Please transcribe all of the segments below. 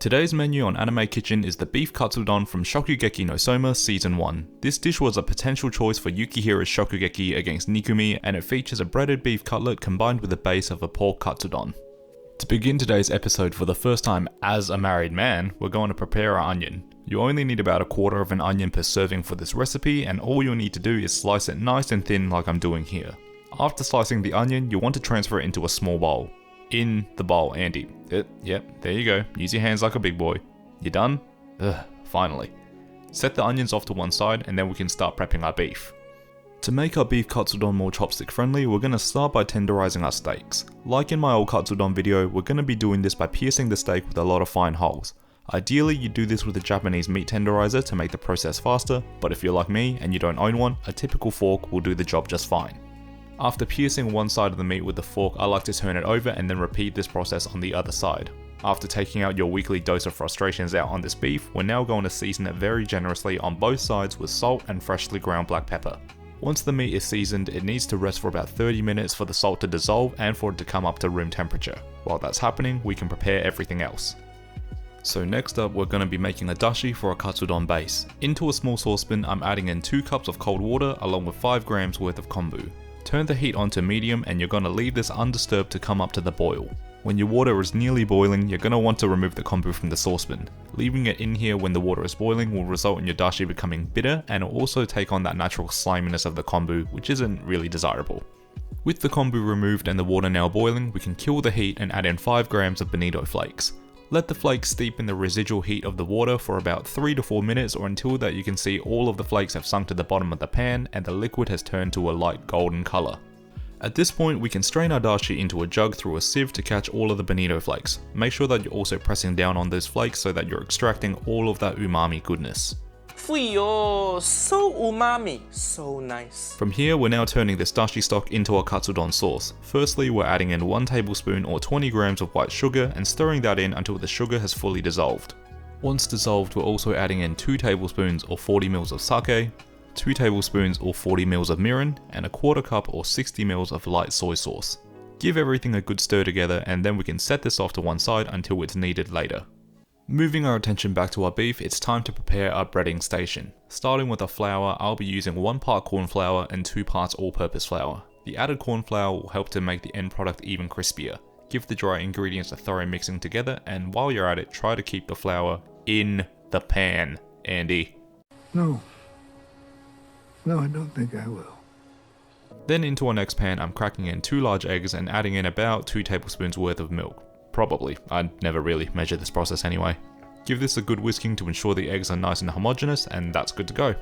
Today's menu on Anime Kitchen is the Beef Cutlet Don from Shokugeki No Soma Season 1. This dish was a potential choice for Yukihira's Shokugeki against Nikumi, and it features a breaded beef cutlet combined with the base of a pork Katsudon. To begin today's episode for the first time as a married man, we're going to prepare our onion. You only need about 1/4 of an onion per serving for this recipe, and all you'll need to do is slice it nice and thin like I'm doing here. After slicing the onion, you'll want to transfer it into a small bowl. In the bowl, Andy. Yep, there you go. Use your hands like a big boy. You done? Finally. Set the onions off to one side and then we can start prepping our beef. To make our beef Katsudon more chopstick friendly, we're going to start by tenderizing our steaks. Like in my old Katsudon video, we're going to be doing this by piercing the steak with a lot of fine holes. Ideally, you do this with a Japanese meat tenderizer to make the process faster, but if you're like me and you don't own one, a typical fork will do the job just fine. After piercing one side of the meat with the fork, I like to turn it over and then repeat this process on the other side. After taking out your weekly dose of frustrations out on this beef, we're now going to season it very generously on both sides with salt and freshly ground black pepper. Once the meat is seasoned, it needs to rest for about 30 minutes for the salt to dissolve and for it to come up to room temperature. While that's happening, we can prepare everything else. So next up, we're going to be making a dashi for a Katsudon base. Into a small saucepan, I'm adding in 2 cups of cold water along with 5 grams worth of kombu. Turn the heat on to medium and you're going to leave this undisturbed to come up to the boil. When your water is nearly boiling, you're going to want to remove the kombu from the saucepan. Leaving it in here when the water is boiling will result in your dashi becoming bitter, and it will also take on that natural sliminess of the kombu, which isn't really desirable. With the kombu removed and the water now boiling, we can kill the heat and add in 5 grams of bonito flakes. Let the flakes steep in the residual heat of the water for about 3 to 4 minutes, or until that you can see all of the flakes have sunk to the bottom of the pan and the liquid has turned to a light golden colour. At this point, we can strain our dashi into a jug through a sieve to catch all of the bonito flakes. Make sure that you're also pressing down on those flakes so that you're extracting all of that umami goodness. Fuyo, so umami, so nice. From here, we're now turning this dashi stock into our Katsudon sauce. Firstly, we're adding in 1 tablespoon or 20 grams of white sugar and stirring that in until the sugar has fully dissolved. Once dissolved, we're also adding in 2 tablespoons or 40 ml of sake, 2 tablespoons or 40 ml of mirin, and 1/4 cup or 60 ml of light soy sauce. Give everything a good stir together and then we can set this off to one side until it's needed later. Moving our attention back to our beef, it's time to prepare our breading station. Starting with our flour, I'll be using 1 part cornflour and 2 parts all-purpose flour. The added cornflour will help to make the end product even crispier. Give the dry ingredients a thorough mixing together, and while you're at it, try to keep the flour in the pan, Andy. No, I don't think I will. Then into our next pan, I'm cracking in 2 large eggs and adding in about 2 tablespoons worth of milk. Probably, I'd never really measure this process anyway. Give this a good whisking to ensure the eggs are nice and homogeneous, and that's good to go.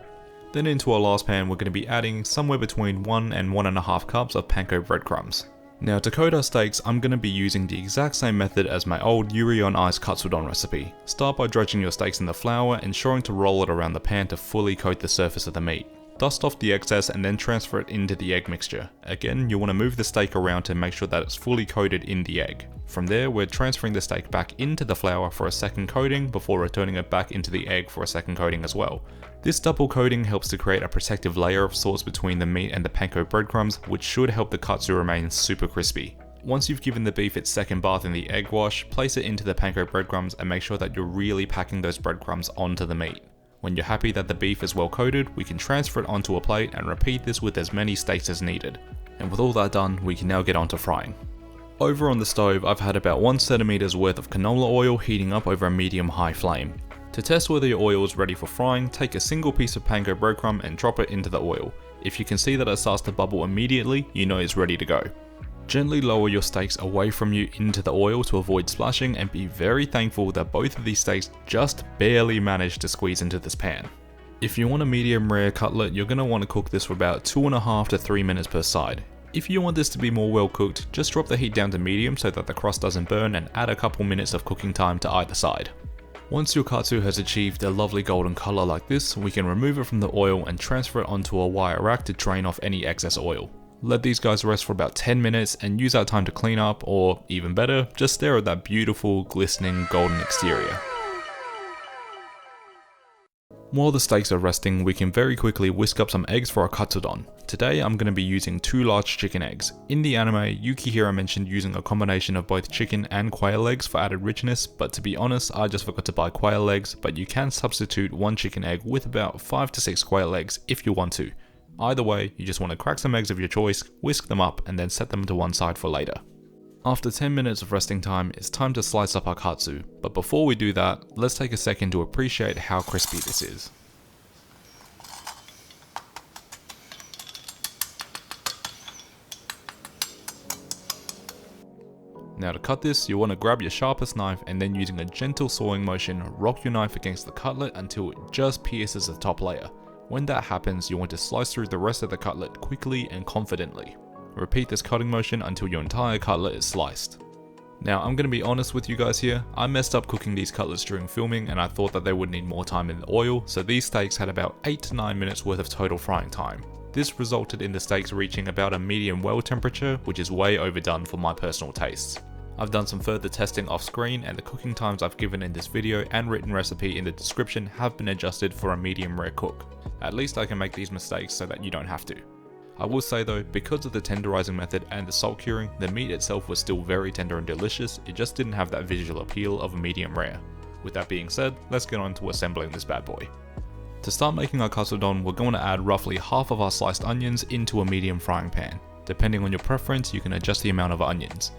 Then into our last pan, we're going to be adding somewhere between 1 and 1.5 cups of Panko breadcrumbs. Now to coat our steaks, I'm going to be using the exact same method as my old Yuri on Ice Katsudon recipe. Start by dredging your steaks in the flour, ensuring to roll it around the pan to fully coat the surface of the meat. Dust off the excess and then transfer it into the egg mixture. Again, you want to move the steak around to make sure that it's fully coated in the egg. From there, we're transferring the steak back into the flour for a second coating before returning it back into the egg for a second coating as well. This double coating helps to create a protective layer of sorts between the meat and the panko breadcrumbs, which should help the katsu remain super crispy. Once you've given the beef its second bath in the egg wash, place it into the panko breadcrumbs and make sure that you're really packing those breadcrumbs onto the meat. When you're happy that the beef is well coated, we can transfer it onto a plate and repeat this with as many steaks as needed. And with all that done, we can now get on to frying. Over on the stove, I've had about 1 centimeter's worth of canola oil heating up over a medium-high flame. To test whether your oil is ready for frying, take a single piece of panko breadcrumb and drop it into the oil. If you can see that it starts to bubble immediately, you know it's ready to go. Gently lower your steaks away from you into the oil to avoid splashing, and be very thankful that both of these steaks just barely managed to squeeze into this pan. If you want a medium rare cutlet, you're going to want to cook this for about 2.5 to 3 minutes per side. If you want this to be more well cooked, just drop the heat down to medium so that the crust doesn't burn, and add a couple minutes of cooking time to either side. Once your katsu has achieved a lovely golden color like this, we can remove it from the oil and transfer it onto a wire rack to drain off any excess oil. Let these guys rest for about 10 minutes and use that time to clean up, or even better, just stare at that beautiful, glistening, golden exterior. While the steaks are resting, we can very quickly whisk up some eggs for our katsudon. Today I'm going to be using 2 large chicken eggs. In the anime, Yukihira mentioned using a combination of both chicken and quail eggs for added richness, but to be honest, I just forgot to buy quail eggs, but you can substitute 1 chicken egg with about 5 to 6 quail eggs if you want to. Either way, you just want to crack some eggs of your choice, whisk them up, and then set them to one side for later. After 10 minutes of resting time, it's time to slice up our katsu, but before we do that, let's take a second to appreciate how crispy this is. Now to cut this, you want to grab your sharpest knife and then using a gentle sawing motion, rock your knife against the cutlet until it just pierces the top layer. When that happens, you want to slice through the rest of the cutlet quickly and confidently. Repeat this cutting motion until your entire cutlet is sliced. Now I'm going to be honest with you guys here, I messed up cooking these cutlets during filming and I thought that they would need more time in the oil, so these steaks had about 8 to 9 minutes worth of total frying time. This resulted in the steaks reaching about a medium well temperature, which is way overdone for my personal tastes. I've done some further testing off screen and the cooking times I've given in this video and written recipe in the description have been adjusted for a medium rare cook. At least I can make these mistakes so that you don't have to. I will say though, because of the tenderizing method and the salt curing, the meat itself was still very tender and delicious, it just didn't have that visual appeal of a medium rare. With that being said, let's get on to assembling this bad boy. To start making our katsudon, we're going to add roughly half of our sliced onions into a medium frying pan. Depending on your preference, you can adjust the amount of onions.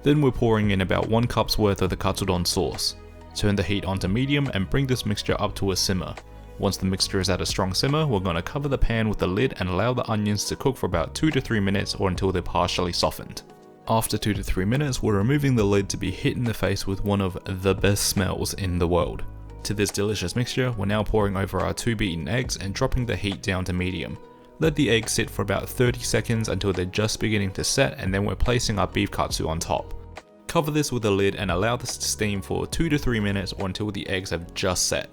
Then we're pouring in about 1 cup's worth of the katsudon sauce. Turn the heat onto medium and bring this mixture up to a simmer. Once the mixture is at a strong simmer, we're going to cover the pan with the lid and allow the onions to cook for about 2 to 3 minutes or until they're partially softened. After 2 to 3 minutes, we're removing the lid to be hit in the face with one of the best smells in the world. To this delicious mixture, we're now pouring over our 2 beaten eggs and dropping the heat down to medium. Let the eggs sit for about 30 seconds until they're just beginning to set, and then we're placing our beef katsu on top. Cover this with a lid and allow this to steam for 2 to 3 minutes or until the eggs have just set.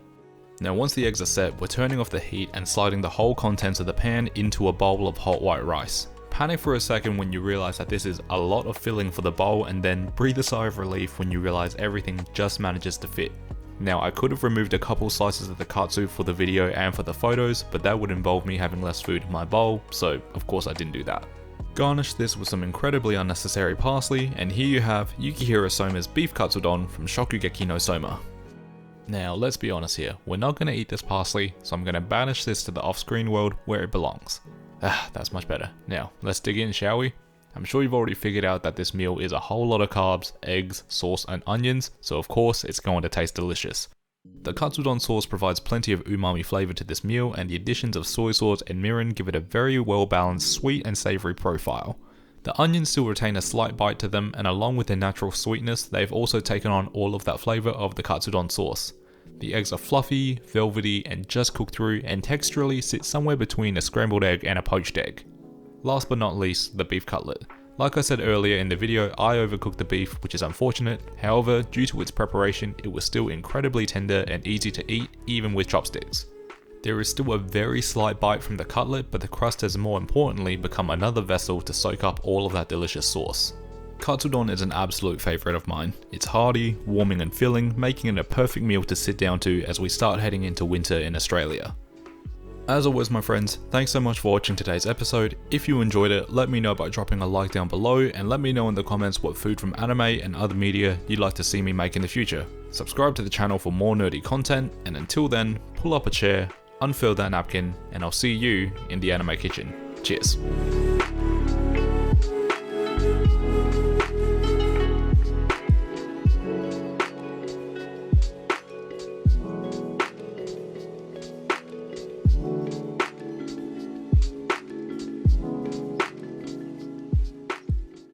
Now once the eggs are set, we're turning off the heat and sliding the whole contents of the pan into a bowl of hot white rice. Panic for a second when you realize that this is a lot of filling for the bowl, and then breathe a sigh of relief when you realize everything just manages to fit. Now I could have removed a couple slices of the katsu for the video and for the photos, but that would involve me having less food in my bowl, so of course I didn't do that. Garnish this with some incredibly unnecessary parsley, and here you have Yukihira Soma's Beef Cutlet Don from Shokugeki No Soma. Now let's be honest here, we're not going to eat this parsley, so I'm going to banish this to the off-screen world where it belongs. That's much better. Now let's dig in, shall we? I'm sure you've already figured out that this meal is a whole lot of carbs, eggs, sauce and onions, so of course it's going to taste delicious. The Katsudon sauce provides plenty of umami flavour to this meal, and the additions of soy sauce and mirin give it a very well balanced sweet and savoury profile. The onions still retain a slight bite to them, and along with their natural sweetness, they've also taken on all of that flavour of the Katsudon sauce. The eggs are fluffy, velvety and just cooked through, and texturally sit somewhere between a scrambled egg and a poached egg. Last but not least, the beef cutlet. Like I said earlier in the video, I overcooked the beef, which is unfortunate. However, due to its preparation, it was still incredibly tender and easy to eat, even with chopsticks. There is still a very slight bite from the cutlet, but the crust has more importantly become another vessel to soak up all of that delicious sauce. Katsudon is an absolute favourite of mine. It's hearty, warming and filling, making it a perfect meal to sit down to as we start heading into winter in Australia. As always my friends, thanks so much for watching today's episode. If you enjoyed it, let me know by dropping a like down below, and let me know in the comments what food from anime and other media you'd like to see me make in the future. Subscribe to the channel for more nerdy content, and until then, pull up a chair, unfurl that napkin, and I'll see you in the anime kitchen. Cheers.